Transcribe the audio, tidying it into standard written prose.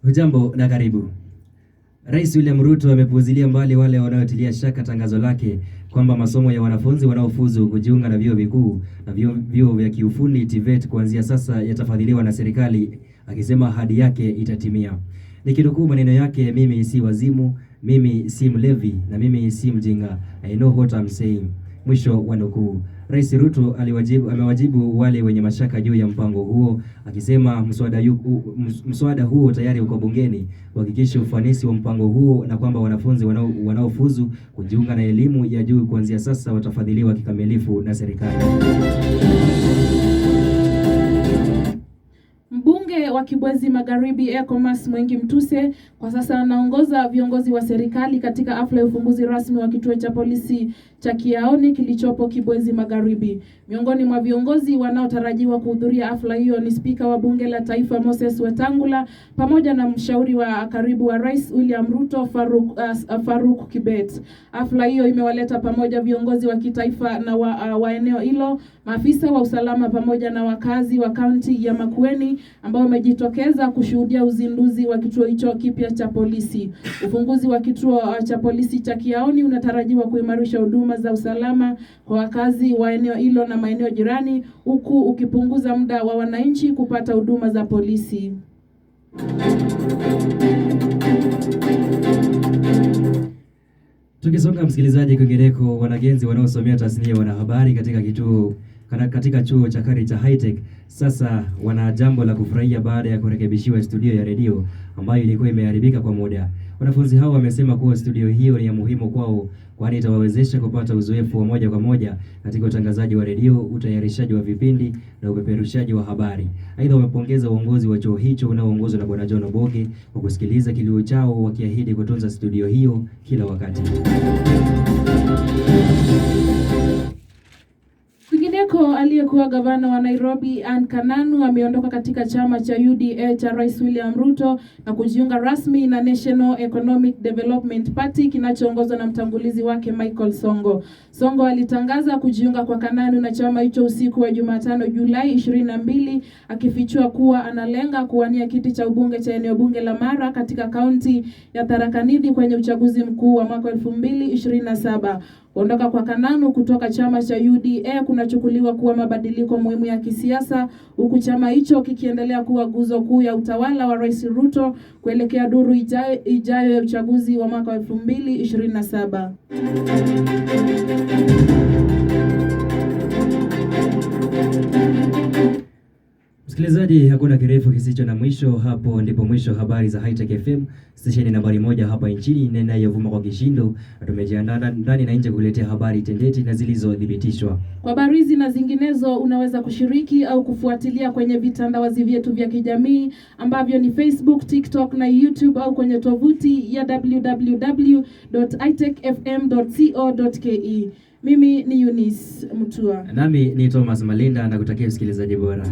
Hujambo na karibu. Rais William Ruto amepuuzilia mbali wale wanaotilia shaka tangazo lake kwamba masomo ya wanafunzi wanaofuzu kujiunga na vyuo vikuu na vyuo vya kiufundi TVET kuanzia sasa yatafadhiliwa na serikali, akisema ahadi yake itatimia. Nikinukuu maneno yake, mimi si wazimu, mimi si mlevi na mimi si mjinga. I know what I'm saying. Mwisho wa nukuu. Rais Ruto amewajibu wale wenye mashaka juu ya mpango huo, akisema mswada huo tayari uko bungeni kuhakikisha ufanisi wa mpango huo na kwamba wanafunzi wanaofuzu kujiunga na elimu ya juu kuanzia sasa watafadhiliwa kikamilifu na serikali. Mbunge wa Kibwezi Magharibi Ecomas Mwengi Mtuse kwa sasa anaongoza viongozi wa serikali katika hafla ya ufunguzi rasmi wa kituo cha polisi cha Kiaoni kilichopo Kibwezi Magharibi. Miongoni mwa viongozi wanaotarajiwa kuhudhuria hafla hiyo ni Spika wa Bunge la Taifa Moses Wetangula pamoja na mshauri wa karibu wa Rais William Ruto Faruk Kibet. Hafla hiyo imewaleta pamoja viongozi wa kitaifa na wa eneo hilo, maafisa wa usalama pamoja na wakazi wa kaunti ya Makueni ambao wamejitokeza kushuhudia uzinduzi wa kituo hicho kipya cha polisi. Ufunguzi wa kituo cha polisi cha Kiaoni unatarajiwa kuimarisha huduma za usalama kwa wakazi wa eneo hilo na maeneo jirani, huku ukipunguza muda wa wananchi kupata huduma za polisi. Tukisonga msikilizaji, kwingineko, wanagenzi wanaosomea tasnia ya wanahabari katika chuo cha Karita High Tech sasa wana jambo la kufurahia baada ya kurekebishiwa studio ya redio ambayo ilikuwa imeharibika kwa muda. Wanafunzi hao wamesema kuwa studio hiyo ni ya muhimu kwao, kwani itawawezesha kupata uzoefu wa moja kwa moja katika utangazaji wa redio, utayarishaji wa vipindi na upeperushaji wa habari. Aidha, wamepongeza uongozi wa chuo hicho unaoongozwa na Bwana John Oboge kwa kusikiliza kilio chao, wakiahidi kutunza studio hiyo kila wakati. Aliyekuwa gavana wa Nairobi Anne Kananu ameondoka katika chama cha UDA cha Rais William Ruto na kujiunga rasmi na National Economic Development Party kinachoongozwa na mtangulizi wake Michael Songo. Songo alitangaza kujiunga kwa Kananu na chama hicho usiku wa Jumatano Julai 22, akifichua kuwa analenga kuwania kiti cha ubunge cha eneo bunge la Mara katika kaunti ya Tharaka Nithi kwenye uchaguzi mkuu wa mwaka 2027. Kuondoka kwa Kananu kutoka chama cha UDA kunachukuliwa kuwa mabadiliko muhimu ya kisiasa, huku chama hicho kikiendelea kuwa nguzo kuu ya utawala wa Rais Ruto kuelekea duru ijayo ya uchaguzi wa mwaka 2027. Msikilizaji, hakuna kirefu kisicho na mwisho. Hapo ndipo mwisho habari za High Tech FM, stesheni nambari 1 hapa nchini na inayovuma kwa kishindo. Tumejiandaa ndani na nje kuletea habari tendeti na zilizothibitishwa. Kwa habari hizi na zinginezo unaweza kushiriki au kufuatilia kwenye vitandawazi vyetu vya kijamii ambavyo ni Facebook, TikTok na YouTube, au kwenye tovuti ya www.itechfm.co.ke. Mimi ni Eunice Mutua. Nami ni Thomas Malinda na kutakia usikilizaji bora.